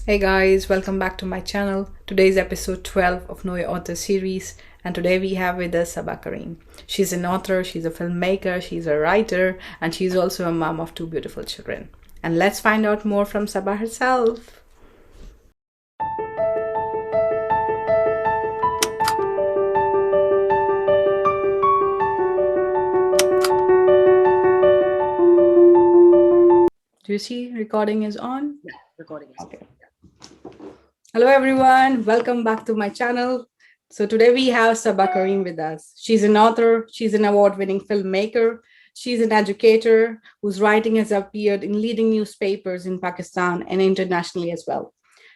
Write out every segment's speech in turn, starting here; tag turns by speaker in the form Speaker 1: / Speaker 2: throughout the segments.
Speaker 1: Hey guys, welcome back to my channel. Today is episode 12 of Know Your Author series, and today we have with us Saba Karim. She's an author, she's a filmmaker, she's a writer, and she's also a mom of two beautiful children. And let's find out more from Saba herself. Do you see recording is on?
Speaker 2: Yeah, recording is
Speaker 1: okay. Hello everyone, welcome back to my channel. So today we have Saba Karim with us. She's an author, she's an award-winning filmmaker, she's an educator whose writing has appeared in leading newspapers in Pakistan and internationally as well.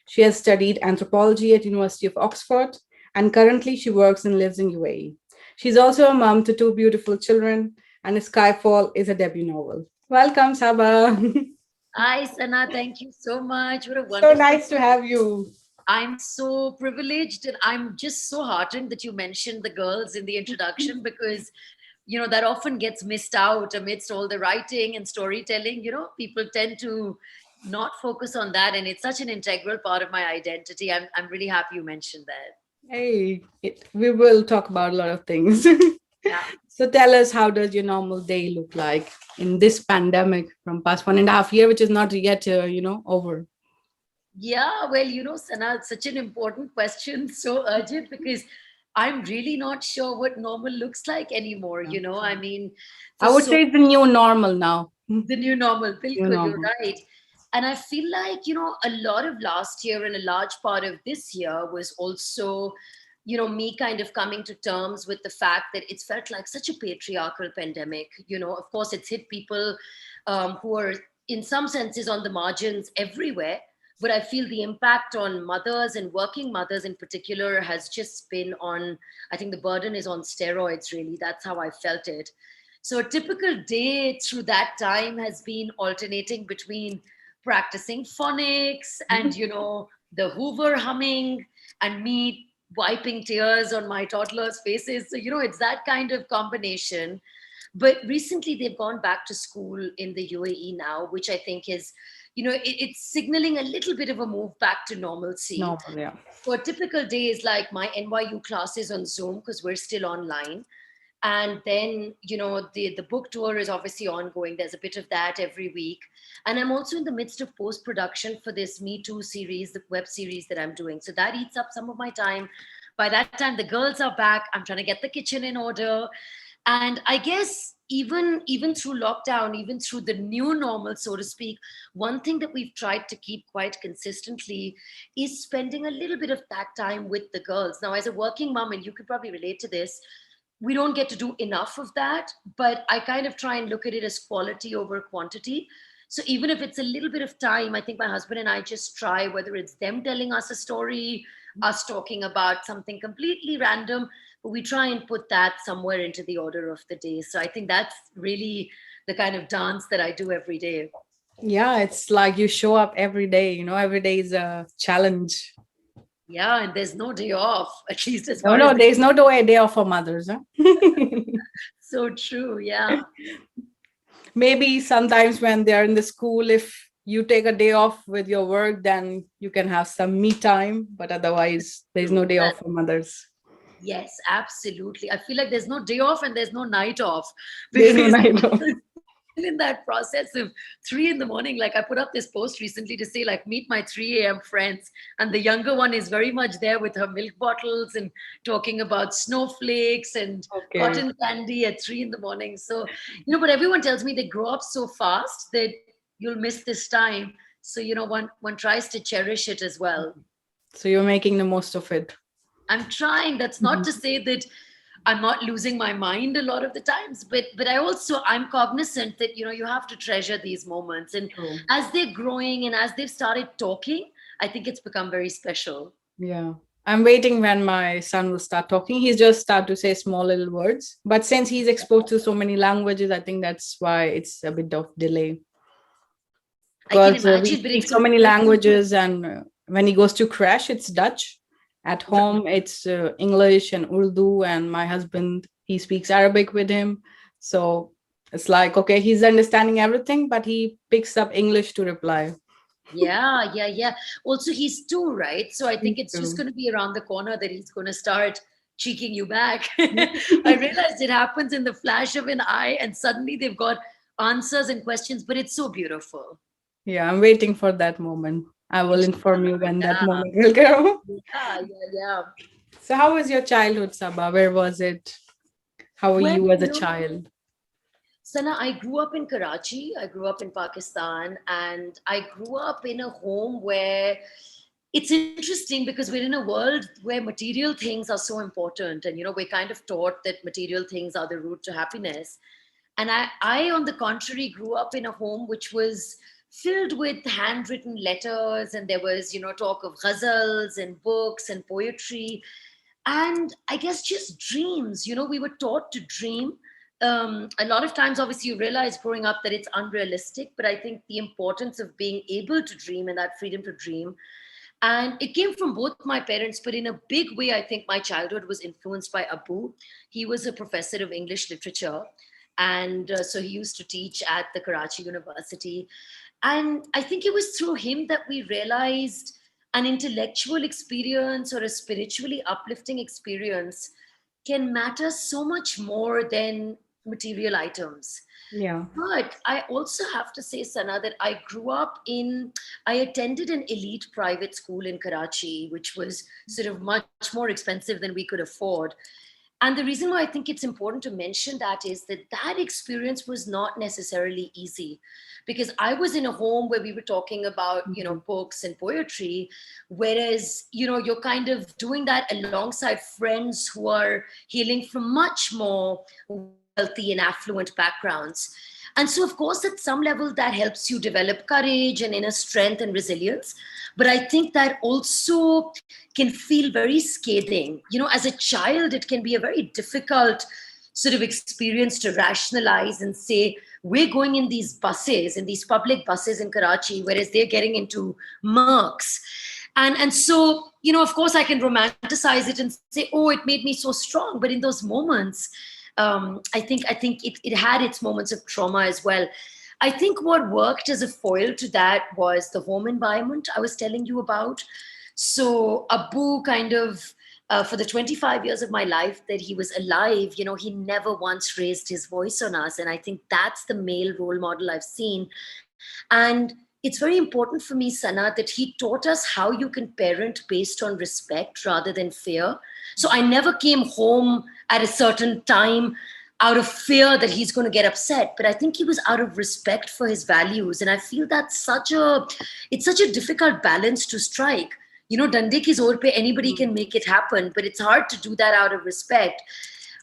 Speaker 1: She has studied anthropology at University of Oxford, and currently she works and lives in UAE. She's also a mom to two beautiful children, and Skyfall is a debut novel. Welcome, Saba.
Speaker 2: Hi, Sana. Thank you so much. What a
Speaker 1: So
Speaker 2: wonderful.
Speaker 1: nice to have you.
Speaker 2: I'm so privileged, and I'm just so heartened that you mentioned the girls in the introduction because, that often gets missed out amidst all the writing and storytelling. People tend to not focus on that, and it's such an integral part of my identity. I'm really happy you mentioned that.
Speaker 1: Hey, we will talk about a lot of things.
Speaker 2: Yeah.
Speaker 1: So tell us, how does your normal day look like in this pandemic from past 1.5 years, which is not yet, over?
Speaker 2: Yeah, well, Sana, it's such an important question, so urgent because I'm really not sure what normal looks like anymore. I mean, for
Speaker 1: I would
Speaker 2: so
Speaker 1: say it's the new normal now.
Speaker 2: the new normal,
Speaker 1: New
Speaker 2: Bilkul, you're
Speaker 1: normal.
Speaker 2: right. And I feel like, a lot of last year and a large part of this year was also, me kind of coming to terms with the fact that it's felt like such a patriarchal pandemic. Of course, it's hit people who are in some senses on the margins everywhere. But I feel the impact on mothers and working mothers in particular has just been on, I think the burden is on steroids, really. That's how I felt it. So a typical day through that time has been alternating between practicing phonics and, the Hoover humming and me wiping tears on my toddlers' faces. So, it's that kind of combination. But recently they've gone back to school in the UAE now, which I think is, it's signaling a little bit of a move back to normalcy.
Speaker 1: Normal, yeah.
Speaker 2: So a typical day is like my NYU classes on Zoom because we're still online, and then the book tour is obviously ongoing. There's a bit of that every week, and I'm also in the midst of post production for this Me Too series, the web series that I'm doing, so that eats up some of my time. By that time the girls are back, I'm trying to get the kitchen in order. And I guess even through lockdown, even through the new normal, so to speak, one thing that we've tried to keep quite consistently is spending a little bit of that time with the girls. Now, as a working mom, and you could probably relate to this, we don't get to do enough of that, but I kind of try and look at it as quality over quantity. So even if it's a little bit of time, I think my husband and I just try, whether it's them telling us a story, us talking about something completely random, but we try and put that somewhere into the order of the day. So I think that's really the kind of dance that I do every day.
Speaker 1: Yeah, it's like you show up every day, every day is a challenge.
Speaker 2: Yeah, and there's no day off, at least as
Speaker 1: No,
Speaker 2: far as
Speaker 1: no, there's no day off for mothers. Huh?
Speaker 2: so true. Yeah.
Speaker 1: Maybe sometimes when they're in the school, if you take a day off with your work, then you can have some me time, but otherwise there's no
Speaker 2: True.
Speaker 1: day off for mothers.
Speaker 2: Yes, absolutely. I feel like there's no day off and there's no night off
Speaker 1: There's no
Speaker 2: because
Speaker 1: night off.
Speaker 2: in that process of 3 in the morning, like I put up this post recently to say, like, meet my 3 a.m. friends. And the younger one is very much there with her milk bottles and talking about snowflakes and
Speaker 1: Okay.
Speaker 2: cotton candy at 3 in the morning. So, but everyone tells me they grow up so fast that you'll miss this time. So, one tries to cherish it as well.
Speaker 1: So you're making the most of it.
Speaker 2: I'm trying. That's not
Speaker 1: Mhm.
Speaker 2: to say that I'm not losing my mind a lot of the times, but I'm cognizant that you have to treasure these moments, and
Speaker 1: True.
Speaker 2: as they're growing and as they've started talking, I think it's become very special.
Speaker 1: Yeah. I'm waiting when my son will start talking. He's just start to say small little words. But since he's exposed to so many languages, I think that's why it's a bit of delay.
Speaker 2: I can
Speaker 1: Because we
Speaker 2: imagine, but
Speaker 1: speak
Speaker 2: it's
Speaker 1: so
Speaker 2: going to
Speaker 1: many
Speaker 2: take.
Speaker 1: languages, and when he goes to crash, it's Dutch. At home, it's English and Urdu, and my husband, he speaks Arabic with him. So it's like, okay, he's understanding everything, but he picks up English to reply.
Speaker 2: Yeah, yeah, yeah. Also, he's two, right? So I
Speaker 1: Me
Speaker 2: think it's just
Speaker 1: too.
Speaker 2: going to be around the corner that he's going to start cheeking you back. I realized it happens in the flash of an eye, and suddenly they've got answers and questions, but it's so beautiful.
Speaker 1: Yeah, I'm waiting for that moment. I will inform you
Speaker 2: Inshallah.
Speaker 1: when that
Speaker 2: Yeah,
Speaker 1: moment will come.
Speaker 2: yeah, yeah, yeah.
Speaker 1: So, how was your childhood, Sabah? Where was it? How were
Speaker 2: Well,
Speaker 1: you as a child?
Speaker 2: Sana, I grew up in Karachi. I grew up in Pakistan, and I grew up in a home where it's interesting because we're in a world where material things are so important, and we're kind of taught that material things are the route to happiness. And I, on the contrary, grew up in a home which was filled with handwritten letters, and there was, talk of ghazals and books and poetry, and I guess just dreams. We were taught to dream. A lot of times, obviously, you realize growing up that it's unrealistic, but I think the importance of being able to dream and that freedom to dream, and it came from both my parents, but in a big way, I think my childhood was influenced by Abu. He was a professor of English literature. And so he used to teach at the Karachi University. And I think it was through him that we realized an intellectual experience or a spiritually uplifting experience can matter so much more than material items.
Speaker 1: Yeah.
Speaker 2: But I also have to say, Sana, that I attended an elite private school in Karachi, which was sort of much more expensive than we could afford. And the reason why I think it's important to mention that is that that experience was not necessarily easy, because I was in a home where we were talking about,
Speaker 1: Mhm.
Speaker 2: books and poetry, whereas, you're kind of doing that alongside friends who are hailing from much more wealthy and affluent backgrounds. And so, of course, at some level, that helps you develop courage and inner strength and resilience. But I think that also can feel very scathing. As a child, it can be a very difficult sort of experience to rationalize and say, we're going in these buses, in these public buses in Karachi, whereas they're getting into Mercs. And so, of course, I can romanticize it and say, oh, it made me so strong. But in those moments, I think it had its moments of trauma as well. I think what worked as a foil to that was the home environment I was telling you about. So Abu kind of, for the 25 years of my life that he was alive, he never once raised his voice on us. And I think that's the male role model I've seen. And it's very important for me, Sana, that he taught us how you can parent based on respect rather than fear. So I never came home at a certain time out of fear that he's going to get upset, but I think he was out of respect for his values. And I feel that's it's such a difficult balance to strike. Dande ki zor pe anybody
Speaker 1: Mhm.
Speaker 2: can make it happen, but it's hard to do that out of respect.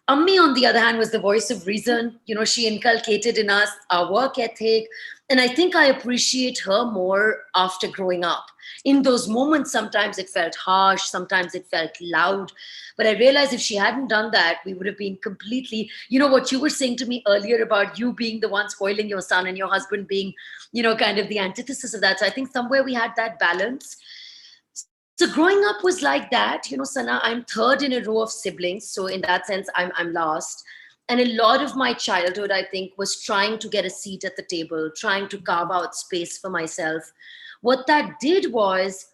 Speaker 2: Ammi, on the other hand, was the voice of reason. She inculcated in us our work ethic. And I think I appreciate her more after growing up. In those moments, sometimes it felt harsh, sometimes it felt loud. But I realized if she hadn't done that, we would have been completely, what you were saying to me earlier about you being the one spoiling your son and your husband being, kind of the antithesis of that. So I think somewhere we had that balance. So growing up was like that. Sana, I'm third in a row of siblings. So in that sense, I'm last. And a lot of my childhood, I think, was trying to get a seat at the table, trying to carve out space for myself. What that did was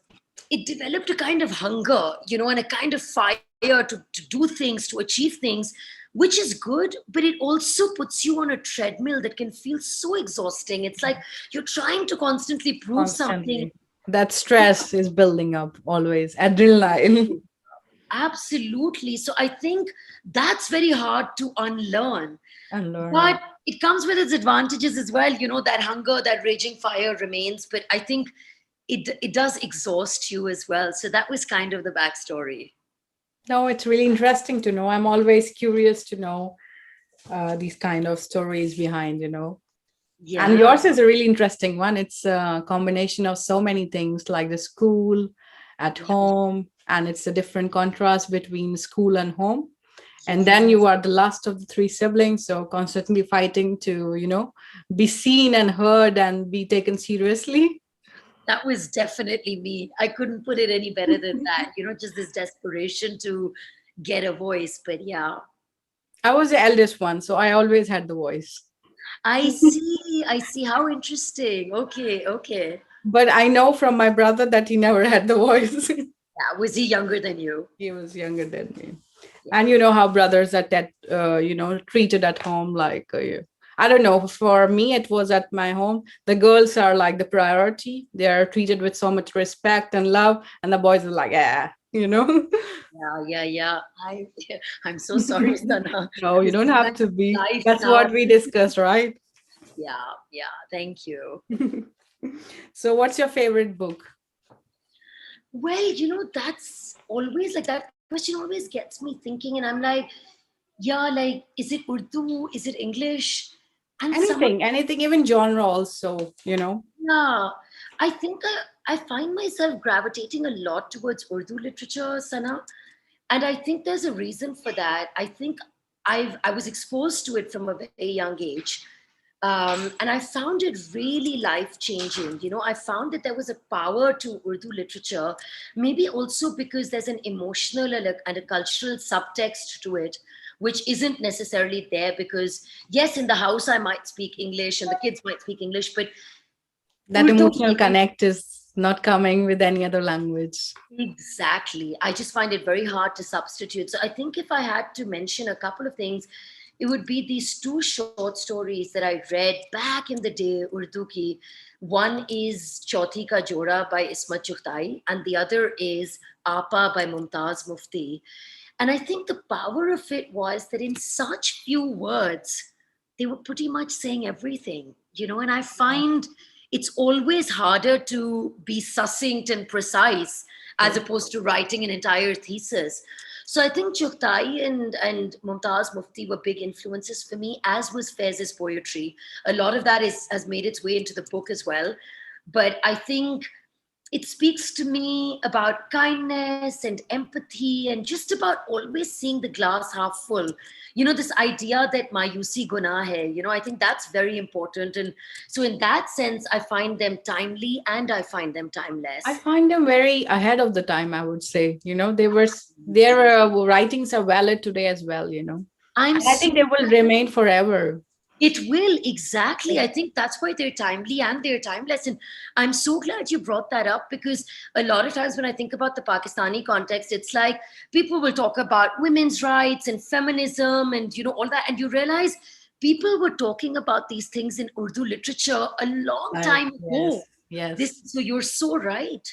Speaker 2: it developed a kind of hunger, and a kind of fire to do things, to achieve things, which is good, but it also puts you on a treadmill that can feel so exhausting. It's like you're trying to constantly prove something.
Speaker 1: Constantly. That stress is building up always. Adrenaline.
Speaker 2: Absolutely. So I think that's very hard to unlearn.
Speaker 1: And learn, yeah.
Speaker 2: But it comes with its advantages as well. That hunger, that raging fire remains. But I think it does exhaust you as well. So that was kind of the backstory.
Speaker 1: No, it's really interesting to know. I'm always curious to know these kind of stories behind. And
Speaker 2: Yeah.
Speaker 1: yours is a really interesting one. It's a combination of so many things like the school, at
Speaker 2: Yeah.
Speaker 1: home, and it's a different contrast between school and home. And then
Speaker 2: Yes.
Speaker 1: you are the last of the three siblings, so constantly fighting to be seen and heard and be taken seriously.
Speaker 2: That was definitely me. I couldn't put it any better than that. Just this desperation to get a voice. But yeah.
Speaker 1: I was the eldest one, so I always had the voice.
Speaker 2: I see. I see. How interesting. Okay. Okay.
Speaker 1: But I know from my brother that he never had the voice.
Speaker 2: Yeah, was he younger than you?
Speaker 1: He was younger than me.
Speaker 2: Yeah.
Speaker 1: And you know how brothers are treated at home like I don't know, for me it was at my home the girls are like the priority, they are treated with so much respect and love, and the boys are like
Speaker 2: Yeah, yeah, yeah. I'm so sorry, Sana.
Speaker 1: No, you
Speaker 2: This
Speaker 1: don't
Speaker 2: is
Speaker 1: have
Speaker 2: kind
Speaker 1: to
Speaker 2: of
Speaker 1: be,
Speaker 2: life
Speaker 1: that's
Speaker 2: now.
Speaker 1: what we discussed, right?
Speaker 2: Yeah, yeah. Thank you.
Speaker 1: So what's your favorite book?
Speaker 2: Well, that's always like that question always gets me thinking, and I'm like, yeah, like, is it Urdu? Is it English? And some of
Speaker 1: Anything, even genre also,
Speaker 2: yeah, I think I find myself gravitating a lot towards Urdu literature, Sana. And I think there's a reason for that. I think I was exposed to it from a very young age. And I found it really life changing. I found that there was a power to Urdu literature, maybe also because there's an emotional and a cultural subtext to it, which isn't necessarily there because, yes, in the house I might speak English and the kids might speak English, but
Speaker 1: that
Speaker 2: Urdu.
Speaker 1: emotional connect is not coming with any other language.
Speaker 2: Exactly. I just find it very hard to substitute. So I think if I had to mention a couple of things, it would be these two short stories that I read back in the day, Urdu ki. One is Chauthi Ka Joda by Ismat Chughtai, and the other is Apa by Mumtaz Mufti. And I think the power of it was that in such few words, they were pretty much saying everything, and I find it's always harder to be succinct and precise as
Speaker 1: Yeah.
Speaker 2: opposed to writing an entire thesis. So I think Chughtai and Mumtaz Mufti were big influences for me, as was Faiz's poetry. A lot of that has made its way into the book as well. But I think it speaks to me about kindness and empathy and just about always seeing the glass half full. This idea that mayusi guna hai, I think that's very important. And so, in that sense, I find them timely and I find them
Speaker 1: I
Speaker 2: timeless.
Speaker 1: find them very ahead of the time, I would say. Their writings are valid today as well,
Speaker 2: I'm
Speaker 1: And I
Speaker 2: so
Speaker 1: think they will remain forever.
Speaker 2: It will, exactly. I think that's why they're timely and they're timeless. And I'm so glad you brought that up because a lot of times when I think about the Pakistani context, it's like people will talk about women's rights and feminism and all that. And you realize people were talking about these things in Urdu literature a long
Speaker 1: Like,
Speaker 2: time ago.
Speaker 1: yes, yes.
Speaker 2: So you're so right.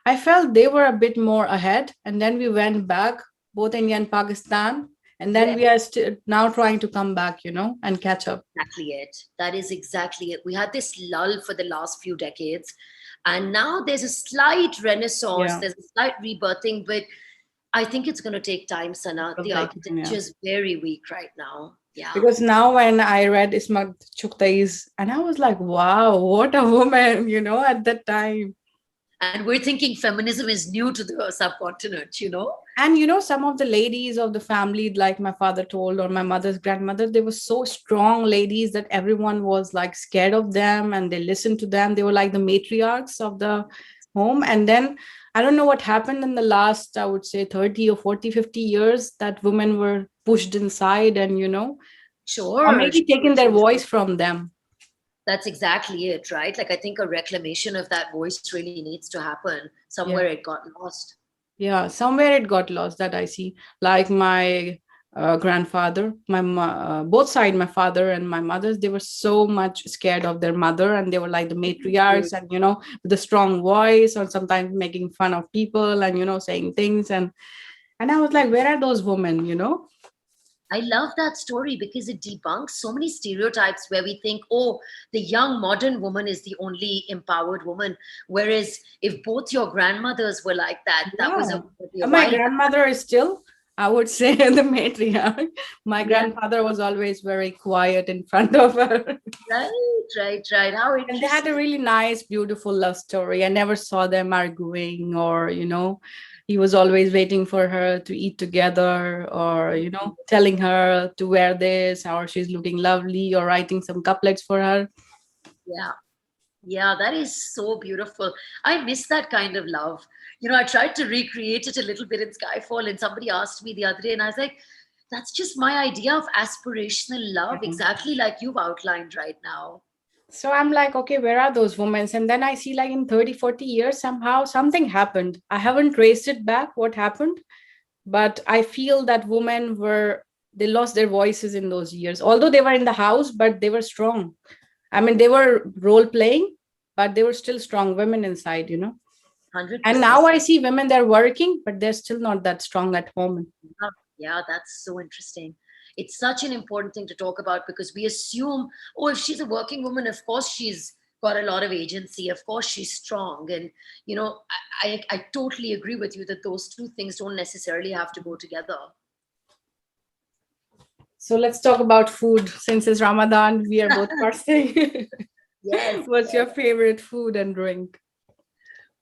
Speaker 1: I felt they were a bit more ahead, and then we went back, both India and Pakistan, and then
Speaker 2: Yes.
Speaker 1: we are still now trying to come back, and catch up.
Speaker 2: Exactly it. That is exactly it. We had this lull for the last few decades, and now there's a slight renaissance,
Speaker 1: Yeah,
Speaker 2: there's a slight rebirthing, but I think it's going to take time,
Speaker 1: it
Speaker 2: Sana.
Speaker 1: will
Speaker 2: The
Speaker 1: take,
Speaker 2: architecture
Speaker 1: yeah.
Speaker 2: is very weak right now. Yeah.
Speaker 1: Because now when I read Ismat Chughtais, and I was like, wow, what a woman, at that time.
Speaker 2: And we're thinking feminism is new to the subcontinent.
Speaker 1: And some of the ladies of the family, like my father told, or my mother's grandmother, they were so strong ladies that everyone was like scared of them and they listened to them. They were like the matriarchs of the home. And then I don't know what happened in the last, I would say 30 or 40, 50 years, that women were pushed inside and, or
Speaker 2: Sure,
Speaker 1: maybe
Speaker 2: sure,
Speaker 1: taken their
Speaker 2: sure, sure.
Speaker 1: voice from them.
Speaker 2: That's exactly it, right? Like, I think a reclamation of that voice really needs to happen. Somewhere
Speaker 1: Yeah.
Speaker 2: it got lost.
Speaker 1: Yeah, somewhere it got lost, that I see. Like my grandfather, both side, my father and my mother's, they were so much scared of their mother, and they were like the matriarchs, and with a strong voice, or sometimes making fun of people, and saying things, and I was like, where are those women?
Speaker 2: I love that story because it debunks so many stereotypes where we think, oh, the young modern woman is the only empowered woman. Whereas if both your grandmothers were like that, that was
Speaker 1: Yeah.
Speaker 2: a
Speaker 1: And my
Speaker 2: while.
Speaker 1: grandmother is still, I would say, the matriarch. My
Speaker 2: Yeah,
Speaker 1: grandfather was always very quiet in front of her.
Speaker 2: right, right, right. How
Speaker 1: And they had a
Speaker 2: interesting.
Speaker 1: really nice, beautiful love story. I never saw them arguing, or, he was always waiting for her to eat together, or, telling her to wear this, or she's looking lovely, or writing some couplets for her.
Speaker 2: Yeah, yeah, that is so beautiful. I miss that kind of love. I tried to recreate it a little bit in Skyfall, and somebody asked me the other day, and I was like, that's just my idea of aspirational love,
Speaker 1: Yeah.
Speaker 2: exactly like you've outlined right now.
Speaker 1: So I'm like, okay, where are those women? And then I see like in 30, 40 years, somehow something happened. I haven't traced it back, what happened, but I feel that women they lost their voices in those years. Although they were in the house, but they were strong. I mean, they were role playing, but they were still strong women inside, you know. And
Speaker 2: 100%.
Speaker 1: now I see women, they're working, but they're still not that strong at home.
Speaker 2: Yeah, yeah, that's so interesting. It's such an important thing to talk about because we assume, oh, if she's a working woman, of course she's got a lot of agency. Of course she's strong. And, I totally agree with you that those two things don't necessarily have to go together.
Speaker 1: So let's talk about food. Since it's Ramadan, we are both fasting.
Speaker 2: Yes.
Speaker 1: What's your favorite food and drink?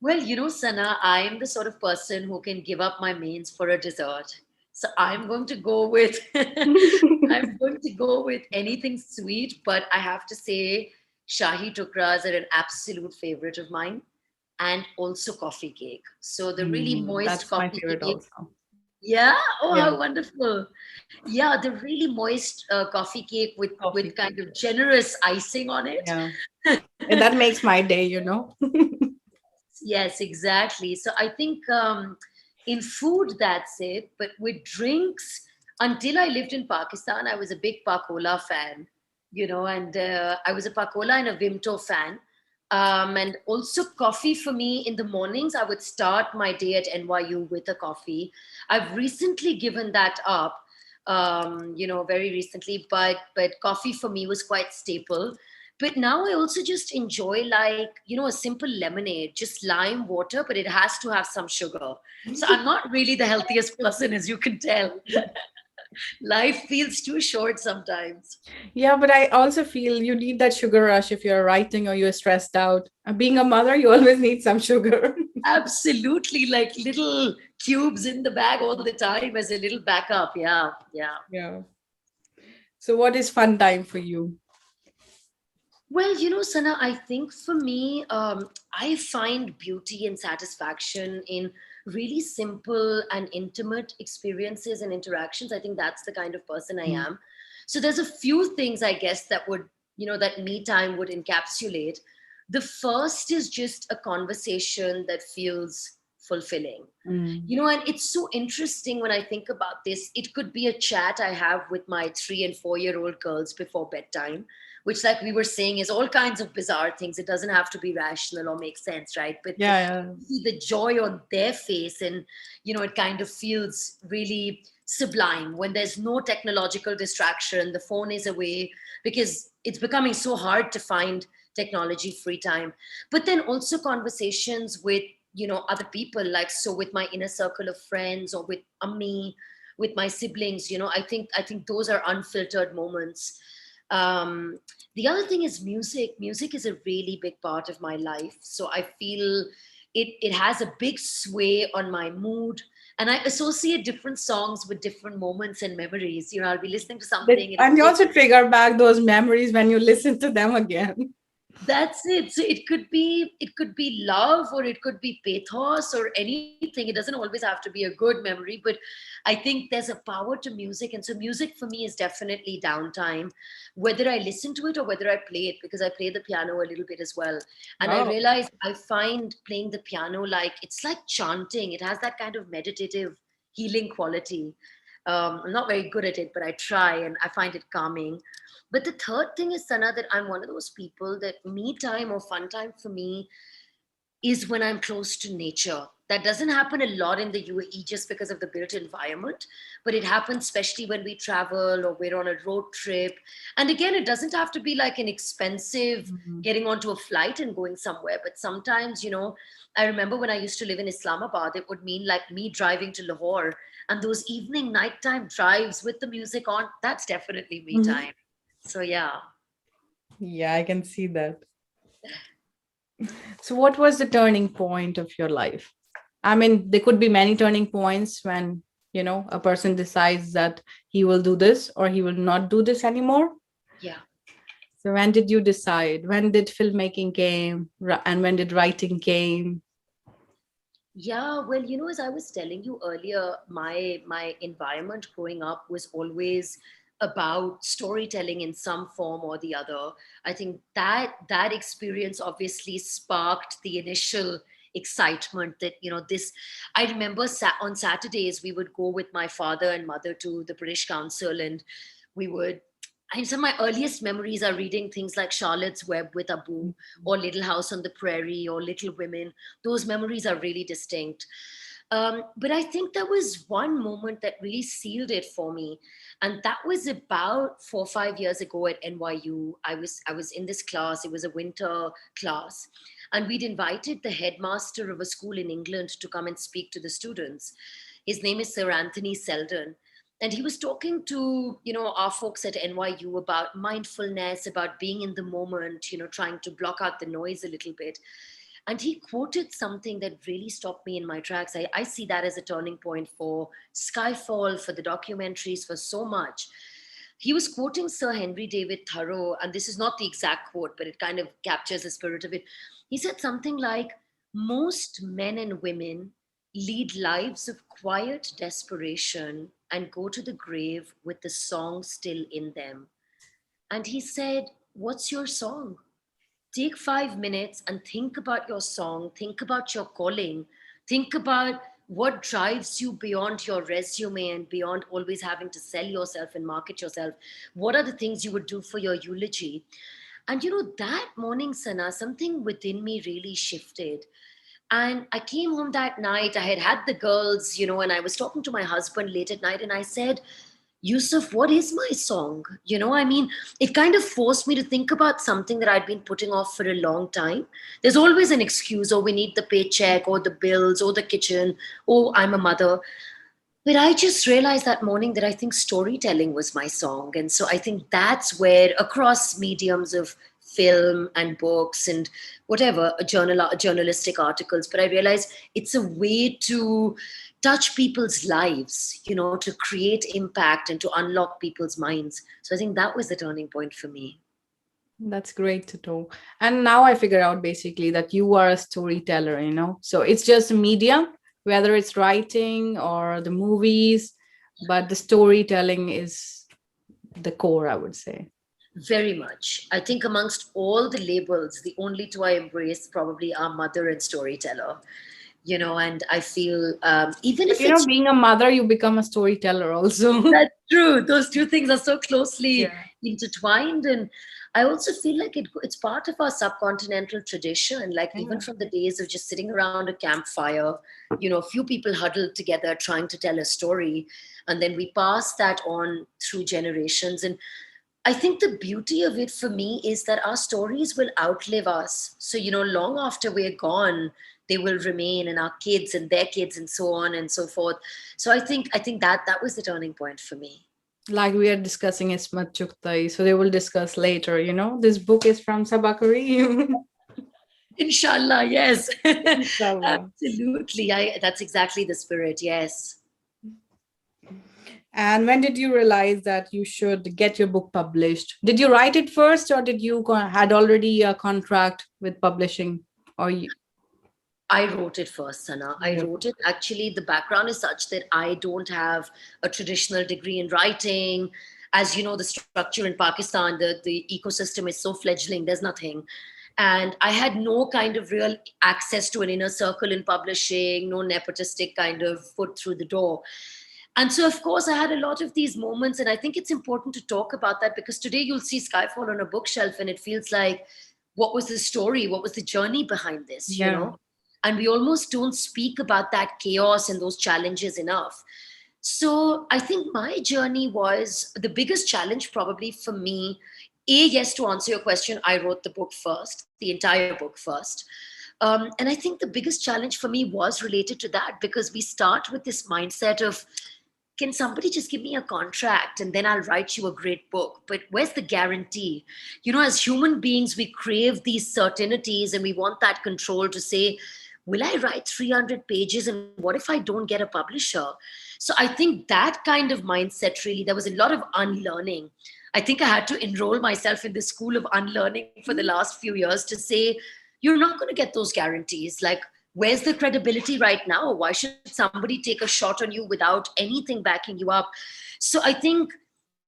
Speaker 2: Well, Sana, I am the sort of person who can give up my mains for a dessert. So I'm going to go with I'm going to go with anything sweet, but I have to say Shahi Tukras are an absolute favorite of mine, and also coffee cake. So the really moist
Speaker 1: That's my
Speaker 2: coffee
Speaker 1: favorite
Speaker 2: cake.
Speaker 1: also.
Speaker 2: Yeah. Oh,
Speaker 1: Yeah,
Speaker 2: how wonderful. Yeah, the really moist coffee cake with
Speaker 1: coffee
Speaker 2: kind
Speaker 1: cake.
Speaker 2: of generous icing on it.
Speaker 1: Yeah. And that makes my day, you know.
Speaker 2: Yes, exactly. So I think in food, that's it. But with drinks, until I lived in Pakistan, I was a big Pakola fan, and I was a Pakola and a Vimto fan. And also coffee for me in the mornings, I would start my day at NYU with a coffee. I've recently given that up, very recently, but coffee for me was quite staple. But now I also just enjoy, like, a simple lemonade, just lime water, but it has to have some sugar. So I'm not really the healthiest person, as you can tell. Life feels too short sometimes.
Speaker 1: Yeah, but I also feel you need that sugar rush if you're writing or you're stressed out. Being a mother, you always need some sugar.
Speaker 2: Absolutely, like little cubes in the bag all the time as a little backup. Yeah, yeah.
Speaker 1: Yeah. So what is fun time for you?
Speaker 2: Well, Sana, I think for me, I find beauty and satisfaction in really simple and intimate experiences and interactions. I think that's the kind of person I
Speaker 1: Mm.
Speaker 2: am. So there's a few things, I guess, that me time would encapsulate. The first is just a conversation that feels fulfilling.
Speaker 1: Mm.
Speaker 2: And it's so interesting when I think about this. It could be a chat I have with my 3 and 4 year old girls before bedtime, which, like we were saying, is all kinds of bizarre things. It doesn't have to be rational or make sense, right? But
Speaker 1: Yeah, yeah.
Speaker 2: see the joy on their face, and it kind of feels really sublime when there's no technological distraction. The phone is away because it's becoming so hard to find technology free time. But then also conversations with other people, like, so with my inner circle of friends, or with me, with my siblings. I think those are unfiltered moments. The other thing is music is a really big part of my life, so I feel it has a big sway on my mood, and I associate different songs with different moments and memories. I'll be listening to something, and
Speaker 1: And you also trigger back those memories when you listen to them again.
Speaker 2: that's it. So it could be love, or it could be pathos, or anything. It doesn't always have to be a good memory, but I think there's a power to music. And so music for me is definitely downtime, whether I listen to it or whether I play it, because I play the piano a little bit as well. And I
Speaker 1: Oh.
Speaker 2: realize I find playing the piano, like, it's like chanting. It has that kind of meditative healing quality. I'm not very good at it, but I try, and I find it calming. But the third thing is, Sana, that I'm one of those people that me time or fun time for me is when I'm close to nature. That doesn't happen a lot in the UAE just because of the built environment, but it happens especially when we travel or we're on a road trip. And again, it doesn't have to be like an expensive
Speaker 1: Mhm.
Speaker 2: getting onto a flight and going somewhere, but sometimes, I remember when I used to live in Islamabad, it would mean like me driving to Lahore, and those evening nighttime drives with the music on, that's definitely me
Speaker 1: Mhm.
Speaker 2: time. So yeah.
Speaker 1: Yeah, I can see that. So, what was the turning point of your life? I mean, there could be many turning points when, a person decides that he will do this or he will not do this anymore.
Speaker 2: Yeah.
Speaker 1: So, when did you decide? When did filmmaking came? And when did writing came?
Speaker 2: Yeah, well, as I was telling you earlier, my environment growing up was always about storytelling in some form or the other. I think that experience obviously sparked the initial excitement that, this. I remember on Saturdays we would go with my father and mother to the British Council, and we would. And some of my earliest memories are reading things like Charlotte's Web with Abu, or Little House on the Prairie, or Little Women. Those memories are really distinct. But I think there was one moment that really sealed it for me, and that was about 4 or 5 years ago at NYU. I was in this class. It was a winter class, and we'd invited the headmaster of a school in England to come and speak to the students. His name is Sir Anthony Seldon, and he was talking to our folks at NYU about mindfulness, about being in the moment, trying to block out the noise a little bit. And he quoted something that really stopped me in my tracks. I see that as a turning point for Skyfall, for the documentaries, for so much. He was quoting Sir Henry David Thoreau, and this is not the exact quote, but it kind of captures the spirit of it. He said something like, most men and women lead lives of quiet desperation and go to the grave with the song still in them. And he said, what's your song? Take 5 minutes and think about your song, think about your calling, think about what drives you beyond your resume and beyond always having to sell yourself and market yourself. What are the things you would do for your eulogy? And that morning, Sana, something within me really shifted. And I came home that night. I had had the girls, and I was talking to my husband late at night, and I said, Yusuf, what is my song? I mean, it kind of forced me to think about something that I'd been putting off for a long time. There's always an excuse, or we need the paycheck, or the bills, or the kitchen, or I'm a mother. But I just realized that morning that I think storytelling was my song. And so I think that's where, across mediums of film and books and whatever, journalistic articles, but I realized it's a way to touch people's lives, to create impact and to unlock people's minds. So I think that was the turning point for me.
Speaker 1: That's great to know. And now I figure out basically that you are a storyteller, So it's just a medium, whether it's writing or the movies, but the storytelling is the core, I would say.
Speaker 2: Very much. I think amongst all the labels, the only two I embrace probably are mother and storyteller. And I feel even
Speaker 1: But
Speaker 2: if it's
Speaker 1: being a mother, you become a storyteller also.
Speaker 2: that's true. Those two things are so closely
Speaker 1: Yeah.
Speaker 2: intertwined. And I also feel like it's part of our subcontinental tradition. Like even
Speaker 1: Yeah.
Speaker 2: from the days of just sitting around a campfire, a few people huddled together trying to tell a story. And then we pass that on through generations. And I think the beauty of it for me is that our stories will outlive us. So, long after we're gone, they will remain, and our kids and their kids and so on and so forth. So I think that was the turning point for me.
Speaker 1: Like we are discussing Ismat Chuktai, so they will discuss later, This book is from Saba Karim.
Speaker 2: Inshallah, yes.
Speaker 1: Inshallah.
Speaker 2: Absolutely. That's exactly the spirit, yes.
Speaker 1: And when did you realize that you should get your book published? Did you write it first, or did you had already a contract with publishing, or you?
Speaker 2: I wrote it first, Sana. I wrote it. Actually, the background is such that I don't have a traditional degree in writing. As you know, the structure in Pakistan, the ecosystem is so fledgling, there's nothing. And I had no kind of real access to an inner circle in publishing, no nepotistic kind of foot through the door. And so, of course, I had a lot of these moments. And I think it's important to talk about that because today you'll see Skyfall on a bookshelf and it feels like, what was the story? What was the journey behind this?
Speaker 1: Yeah.
Speaker 2: And we almost don't speak about that chaos and those challenges enough. So I think my journey was the biggest challenge probably for me. Yes, to answer your question, I wrote the book first, the entire book first. And I think the biggest challenge for me was related to that because we start with this mindset of, can somebody just give me a contract and then I'll write you a great book? But where's the guarantee? As human beings, we crave these certainties and we want that control to say, will I write 300 pages and what if I don't get a publisher? So I think that kind of mindset really, there was a lot of unlearning. I think I had to enroll myself in the school of unlearning for the last few years to say, you're not going to get those guarantees. Like, where's the credibility right now? Why should somebody take a shot on you without anything backing you up? So I think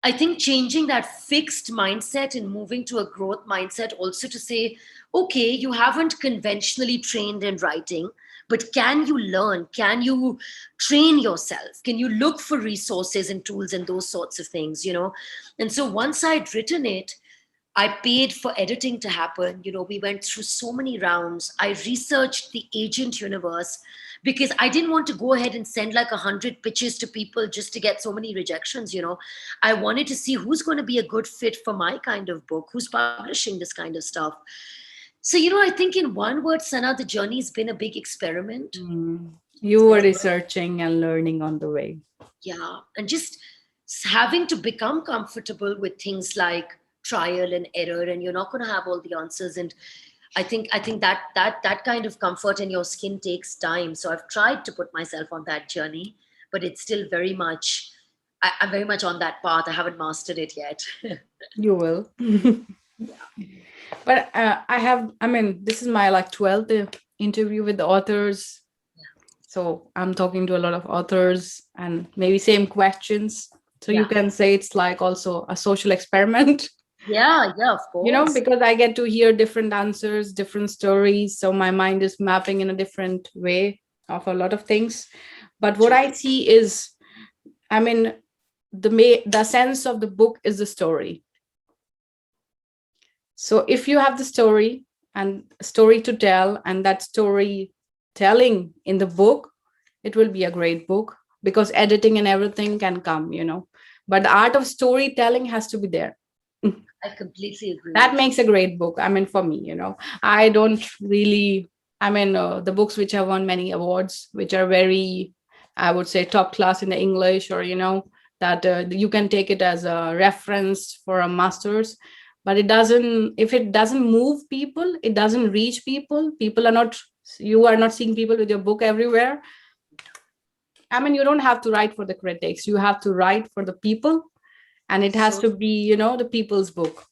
Speaker 2: I think changing that fixed mindset and moving to a growth mindset, also to say, okay, you haven't conventionally trained in writing, but can you learn? Can you train yourself? Can you look for resources and tools and those sorts of things, you know? And so once I'd written it, I paid for editing to happen. You know, we went through so many rounds. I researched the agent universe because I didn't want to go ahead and send like 100 pitches to people just to get so many rejections. You know, I wanted to see who's going to be a good fit for my kind of book, who's publishing this kind of stuff. So, you know, I think in one word, Sana, the journey's been a big experiment.
Speaker 1: You were researching and learning on the way.
Speaker 2: Yeah, and just having to become comfortable with things like trial and error, and you're not going to have all the answers. And I think that kind of comfort in your skin takes time. So I've tried to put myself on that journey, but it's still very much, I'm very much on that path. I haven't mastered it yet.
Speaker 1: You will.
Speaker 2: Yeah.
Speaker 1: But I mean, this is my like 12th interview with the authors. So I'm talking to a lot of authors and maybe same questions. So you
Speaker 2: Yeah.
Speaker 1: can say it's like also a social experiment,
Speaker 2: Yeah, of course.
Speaker 1: because I get to hear different answers, different stories. So my mind is mapping in a different way of a lot of things. But what
Speaker 2: True.
Speaker 1: I see is, I mean, the sense of the book is the story. So if you have the story and story to tell, and that story telling in the book, it will be a great book, because editing and everything can come. But the art of storytelling has to be there.
Speaker 2: I completely agree
Speaker 1: That
Speaker 2: with you.
Speaker 1: makes a great book. I mean, for me, I don't really, I mean, the books which have won many awards, which are very, I would say, top class in the English, or that you can take it as a reference for a master's. But if it doesn't move people, it doesn't reach people. You are not seeing people with your book everywhere. I mean, you don't have to write for the critics. You have to write for the people, and it has
Speaker 2: So
Speaker 1: to be the people's book.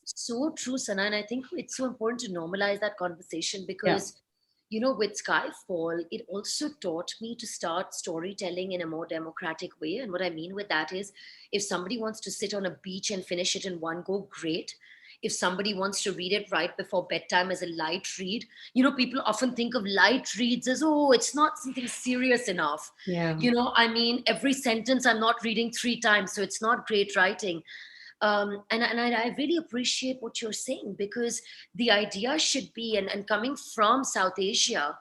Speaker 2: So true, Sana. And I think it's so important to normalize that conversation
Speaker 1: Yeah.
Speaker 2: because, you know, with Skyfall, it also taught me to start storytelling in a more democratic way. And what I mean with that is if somebody wants to sit on a beach and finish it in one go, great. If somebody wants to read it right before bedtime as a light read, you know, people often think of light reads as, oh, it's not something serious enough.
Speaker 1: Yeah.
Speaker 2: You know, I mean, every sentence I'm not reading 3 times, so it's not great writing. And I really appreciate what you're saying because the idea should be, and coming from South Asia,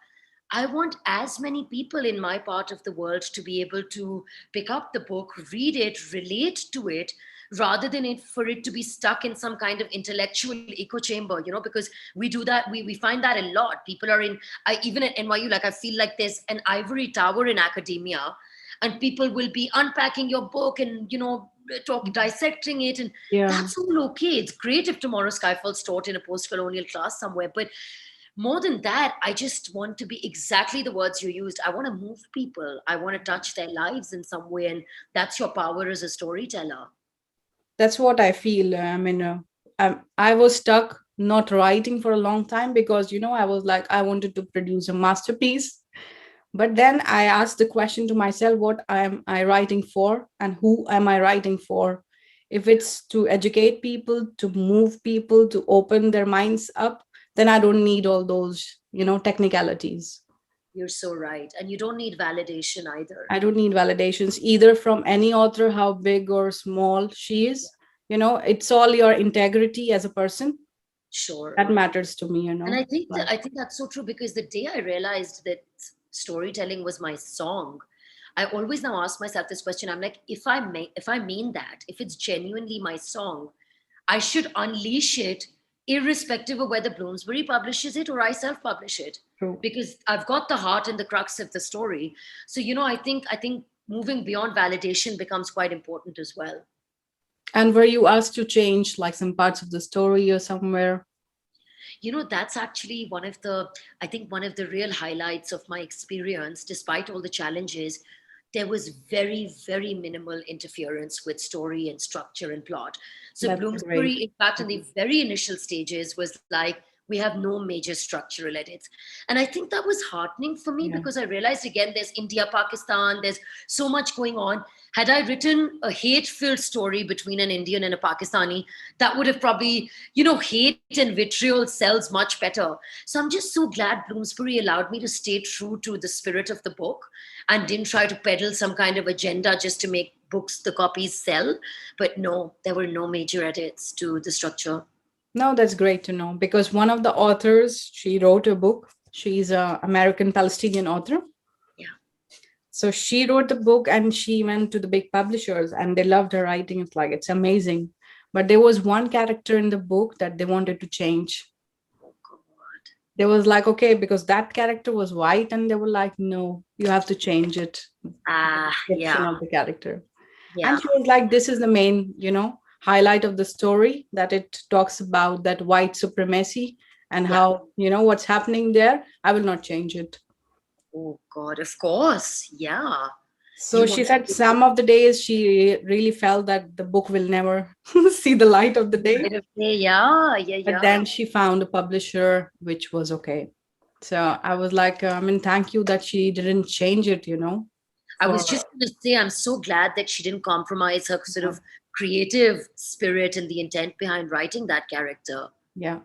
Speaker 2: I want as many people in my part of the world to be able to pick up the book, read it, relate to it, rather than for it to be stuck in some kind of intellectual echo chamber, you know, because we do that, we find that a lot. People are even at NYU, like I feel like there's an ivory tower in academia, and people will be unpacking your book and, you know, dissecting it, and
Speaker 1: Yeah.
Speaker 2: that's all okay. It's great if tomorrow Skyfall's taught in a post-colonial class somewhere, but more than that, I just want to be exactly the words you used. I want to move people. I want to touch their lives in some way, and that's your power as a storyteller.
Speaker 1: That's what I feel. I mean, I was stuck not writing for a long time because I was like, I wanted to produce a masterpiece. But then I asked the question to myself, what am I writing for and who am I writing for? If it's to educate people, to move people, to open their minds up, then I don't need all those technicalities.
Speaker 2: You're so right. And you don't need validation either.
Speaker 1: I don't need validations either from any author, how big or small she is. It's all your integrity as a person
Speaker 2: Sure.
Speaker 1: that matters to me,
Speaker 2: And
Speaker 1: Like,
Speaker 2: I think that's so true because the day I realized that storytelling was my song, I always now ask myself this question. I'm like, if I mean that, if it's genuinely my song, I should unleash it irrespective of whether Bloomsbury publishes it or I self-publish it.
Speaker 1: true.
Speaker 2: Because I've got the heart and the crux of the story. So, you know, I think moving beyond validation becomes quite important as well.
Speaker 1: And were you asked to change like some parts of the story or somewhere?
Speaker 2: You know, that's actually I think one of the real highlights of my experience, despite all the challenges. There was very, very minimal interference with story and structure and plot. So
Speaker 1: That's great.
Speaker 2: Bloomsbury, in fact, in the very initial stages was like, We have no major structural edits. And I think that was heartening for me,
Speaker 1: Yeah.
Speaker 2: because I realized, again, there's India, Pakistan, there's so much going on. Had I written a hate-filled story between an Indian and a Pakistani, that would have probably, hate and vitriol sells much better. So I'm just so glad Bloomsbury allowed me to stay true to the spirit of the book and didn't try to peddle some kind of agenda just to make books, the copies sell. But no, there were no major edits to the structure.
Speaker 1: No, that's great to know, because one of the authors, she wrote a book. She's a American Palestinian author.
Speaker 2: Yeah.
Speaker 1: So she wrote the book and she went to the big publishers and they loved her writing. It's like, it's amazing. But there was one character in the book that they wanted to change.
Speaker 2: Oh, God.
Speaker 1: They was like, okay, because that character was white, and they were like, no, you have to change it. Description
Speaker 2: Yeah.
Speaker 1: of the character.
Speaker 2: Yeah.
Speaker 1: And she was like, this is the main, highlight of the story, that it talks about that white supremacy and
Speaker 2: Yeah.
Speaker 1: how, what's happening there. I will not change it.
Speaker 2: Oh, God, of course. Yeah.
Speaker 1: So
Speaker 2: You
Speaker 1: she
Speaker 2: want
Speaker 1: said
Speaker 2: to
Speaker 1: some of the days she really felt that the book will never see the light of the day.
Speaker 2: say, yeah, yeah,
Speaker 1: But
Speaker 2: yeah.
Speaker 1: then she found a publisher which was okay. So I was like, thank you that she didn't change it,
Speaker 2: I was
Speaker 1: for
Speaker 2: just going to say, I'm so glad that she didn't compromise her sort of creative spirit and the intent behind writing that character.
Speaker 1: yeah.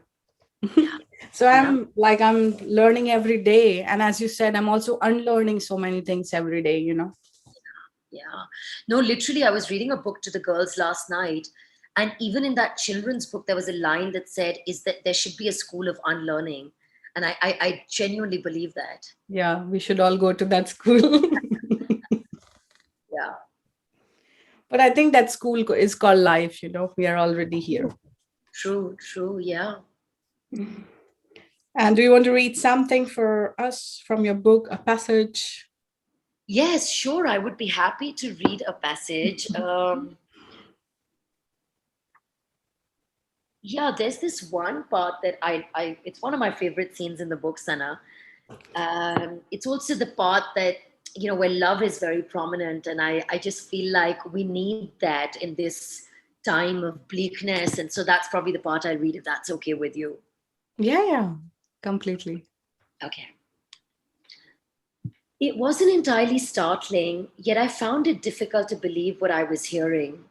Speaker 2: Yeah.
Speaker 1: So
Speaker 2: Yeah.
Speaker 1: I'm learning every day. And as you said, I'm also unlearning so many things every day.
Speaker 2: Yeah. No, literally, I was reading a book to the girls last night. And even in that children's book, there was a line that said, is that there should be a school of unlearning. And I genuinely believe that.
Speaker 1: Yeah, we should all go to that school.
Speaker 2: Yeah.
Speaker 1: But I think that school is called life. We are already here.
Speaker 2: True, true. Yeah.
Speaker 1: And do you want to read something for us from your book, a passage?
Speaker 2: Yes, sure. I would be happy to read a passage. Yeah, there's this one part that it's one of my favorite scenes in the book, Sana. It's also the part that, where love is very prominent. And I just feel like we need that in this time of bleakness. And so that's probably the part I'll read, if that's okay with you.
Speaker 1: Yeah, completely.
Speaker 2: Okay. It wasn't entirely startling, yet I found it difficult to believe what I was hearing.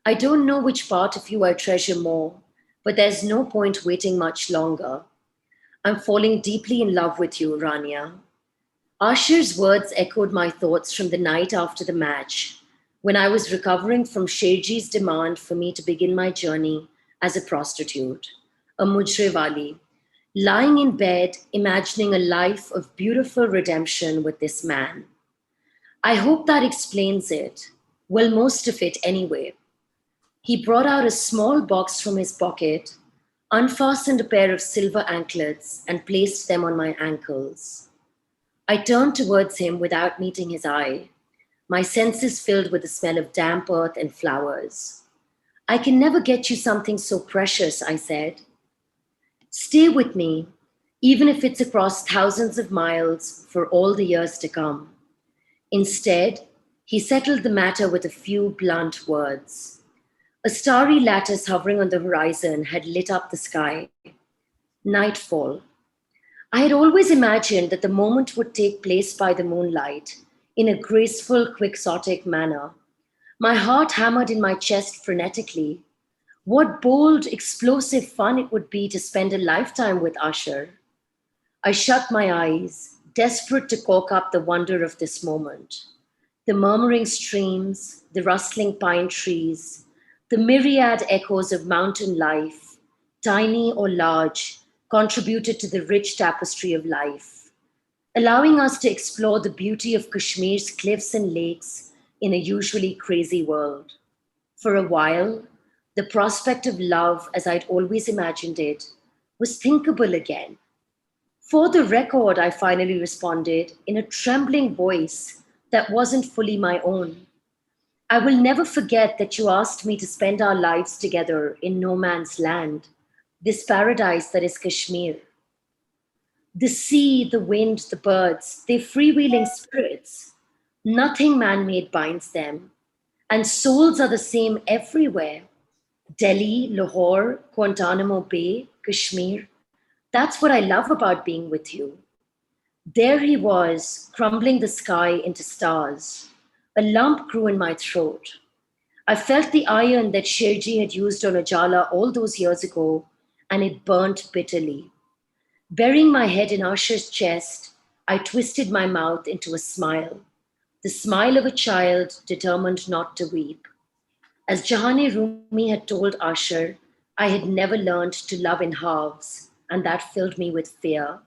Speaker 2: I don't know which part of you I treasure more, but there's no point waiting much longer. I'm falling deeply in love with you, Rania. Asher's words echoed my thoughts from the night after the match, when I was recovering from Sherji's demand for me to begin my journey as a prostitute, a mujrewali, lying in bed, imagining a life of beautiful redemption with this man. I hope that explains it. Well, most of it anyway. He brought out a small box from his pocket, unfastened a pair of silver anklets, and placed them on my ankles. I turned towards him without meeting his eye, my senses filled with the smell of damp earth and flowers. I can never get you something so precious, I said. Stay with me, even if it's across thousands of miles for all the years to come. Instead, he settled the matter with a few blunt words. A starry lattice hovering on the horizon had lit up the sky. Nightfall. I had always imagined that the moment would take place by the moonlight, in a graceful, quixotic manner. My heart hammered in my chest frenetically. What bold, explosive fun it would be to spend a lifetime with Usher. I shut my eyes, desperate to cork up the wonder of this moment. The murmuring streams, the rustling pine trees, the myriad echoes of mountain life, tiny or large, contributed to the rich tapestry of life, allowing us to explore the beauty of Kashmir's cliffs and lakes in a usually crazy world. For a while, the prospect of love, as I'd always imagined it, was thinkable again. For the record, I finally responded in a trembling voice that wasn't fully my own. I will never forget that you asked me to spend our lives together in no man's land, this paradise that is Kashmir. The sea, the wind, the birds, they're freewheeling spirits. Nothing man made binds them. And souls are the same everywhere. Delhi, Lahore, Guantanamo Bay, Kashmir. That's what I love about being with you. There he was, crumbling the sky into stars. A lump grew in my throat. I felt the iron that Sherji had used on Ujala all those years ago, and it burnt bitterly. Burying my head in Asher's chest, I twisted my mouth into a smile, the smile of a child determined not to weep. As Jahane Rumi had told Asher, I had never learned to love in halves, and that filled me with fear,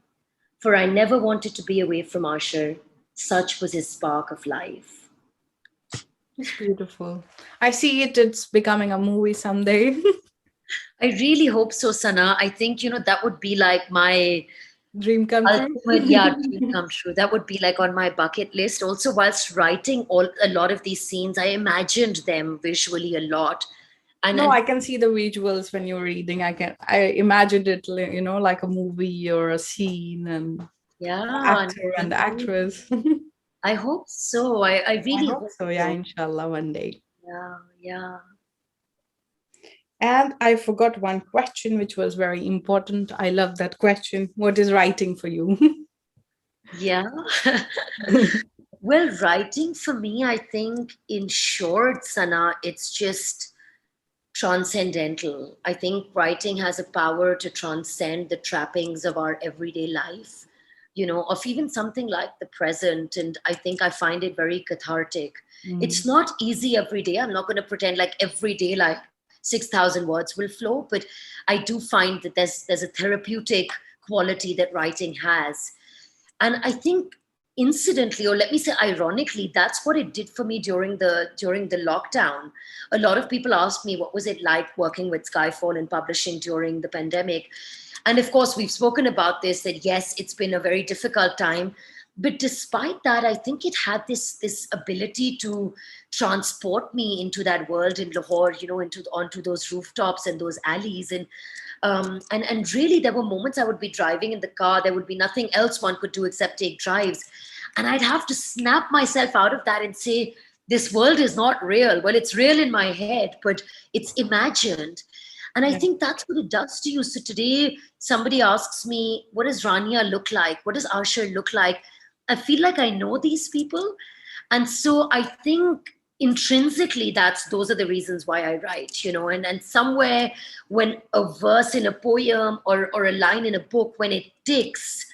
Speaker 2: for I never wanted to be away from Asher. Such was his spark of life.
Speaker 1: It's beautiful. I see it. It's becoming a movie someday.
Speaker 2: I really hope so, Sana. I think, that would be like my
Speaker 1: Dream come true.
Speaker 2: ultimate, yeah, dream come true. That would be like on my bucket list. Also, whilst writing a lot of these scenes, I imagined them visually a lot. And,
Speaker 1: No,
Speaker 2: and
Speaker 1: I can see the visuals when you're reading. I imagined it, like a movie or a scene and the
Speaker 2: yeah,
Speaker 1: actor and
Speaker 2: and
Speaker 1: the actress.
Speaker 2: I hope so. I
Speaker 1: I
Speaker 2: really
Speaker 1: hope
Speaker 2: hope
Speaker 1: so. Yeah,
Speaker 2: so.
Speaker 1: inshallah, one day.
Speaker 2: Yeah, yeah.
Speaker 1: And I forgot one question, which was very important. I love that question. What is writing for you?
Speaker 2: Yeah. Well, writing for me, I think, in short, Sana, it's just transcendental. I think writing has a power to transcend the trappings of our everyday life, of even something like the present. And I think I find it very cathartic.
Speaker 1: Mm.
Speaker 2: It's not easy every day. I'm not going to pretend like every day, like 6,000 words will flow, but I do find that there's a therapeutic quality that writing has. And I think incidentally, or let me say ironically, that's what it did for me during the lockdown. A lot of people asked me what was it like working with Skyfall and publishing during the pandemic. And of course, we've spoken about this, that yes, it's been a very difficult time, but despite that, I think it had this ability to transport me into that world in Lahore, into onto those rooftops and those alleys. And really, there were moments I would be driving in the car. There would be nothing else one could do except take drives, and I'd have to snap myself out of that and say, "This world is not real. Well, it's real in my head, but it's imagined." And I
Speaker 1: Yeah.
Speaker 2: think that's what it does to you. So today, somebody asks me, "What does Rania look like? What does Asher look like?" I feel like I know these people, and so I think intrinsically those are the reasons why I write, and somewhere when a verse in a poem or a line in a book, when it ticks,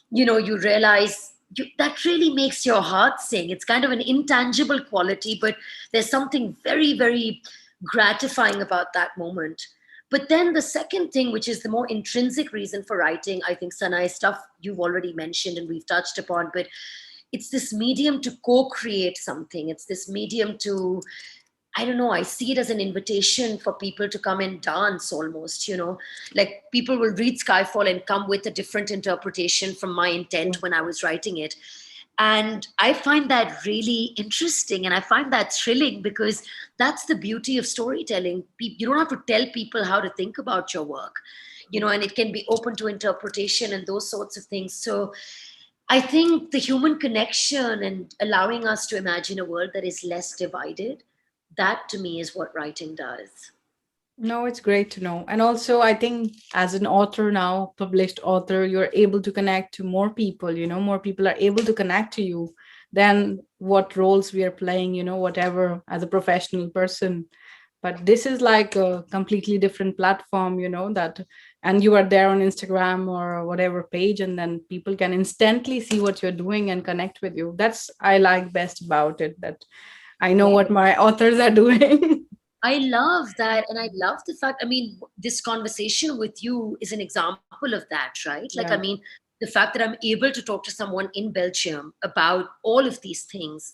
Speaker 2: you realize that really makes your heart sing. It's kind of an intangible quality, but there's something very, very gratifying about that moment. But then the second thing, which is the more intrinsic reason for writing, I think, Sana, is stuff you've already mentioned and we've touched upon, but it's this medium to co-create something. It's this medium to, I don't know, I see it as an invitation for people to come and dance almost, like people will read Skyfall and come with a different interpretation from my intent when I was writing it. And I find that really interesting and I find that thrilling, because that's the beauty of storytelling. You don't have to tell people how to think about your work, and it can be open to interpretation and those sorts of things. So I think the human connection and allowing us to imagine a world that is less divided, that to me is what writing does.
Speaker 1: No, it's great to know. And also, I think as an author now, published author, you're able to connect to more people, more people are able to connect to you than what roles we are playing, whatever, as a professional person. But this is like a completely different platform, and you are there on Instagram or whatever page, and then people can instantly see what you're doing and connect with you. That's I like best about it, that I know
Speaker 2: Yeah.
Speaker 1: what my authors are doing.
Speaker 2: I love that. And I love the fact, I mean, this conversation with you is an example of that, right? Like, I
Speaker 1: Yeah.
Speaker 2: mean, the fact that I'm able to talk to someone in Belgium about all of these things,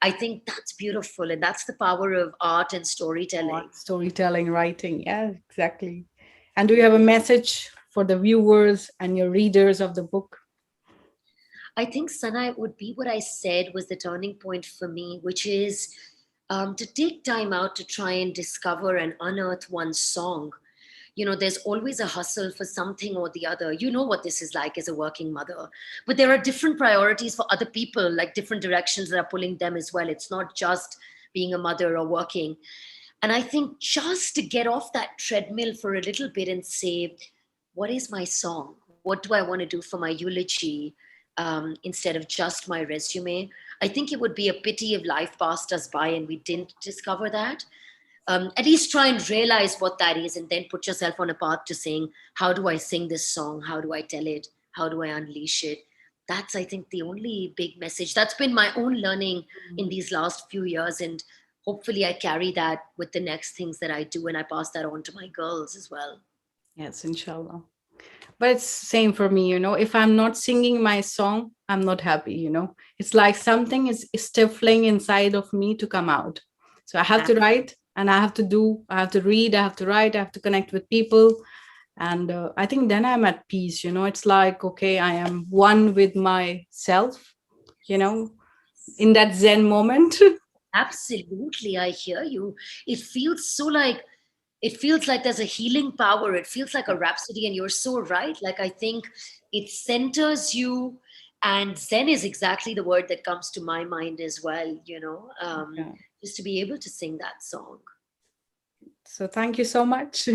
Speaker 2: I think that's beautiful. And that's the power of art and storytelling.
Speaker 1: Art, storytelling, writing. Yeah, exactly. And do you have a message for the viewers and your readers of the book?
Speaker 2: I think, Sana, it would be what I said was the turning point for me, which is to take time out to try and discover and unearth one's song. There's always a hustle for something or the other. You know what this is like as a working mother. But there are different priorities for other people, like different directions that are pulling them as well. It's not just being a mother or working. And I think just to get off that treadmill for a little bit and say, what is my song? what do I want to do for my eulogy, instead of just my resume. I think it would be a pity if life passed us by and we didn't discover that. At least try and realize what that is, and then put yourself on a path to saying, how do I sing this song? How do I tell it? How do I unleash it? That's, I think, the only big message. That's been my own learning in these last few years. And hopefully I carry that with the next things that I do, and I pass that on to my girls as well.
Speaker 1: Yes, inshallah. But it's same for me, if I'm not singing my song, I'm not happy. It's like something is stifling inside of me to come out. So I have to write, and I have to read, I have to write, I have to connect with people. And I think then I'm at peace. It's like, okay, I am one with myself, in that zen moment.
Speaker 2: Absolutely, I hear you. It feels so like, it feels like there's a healing power. It feels like a rhapsody, and you're so right. Like, I think it centers you, and Zen is exactly the word that comes to my mind as well.
Speaker 1: Yeah.
Speaker 2: Just to be able to sing that song.
Speaker 1: So thank you so much.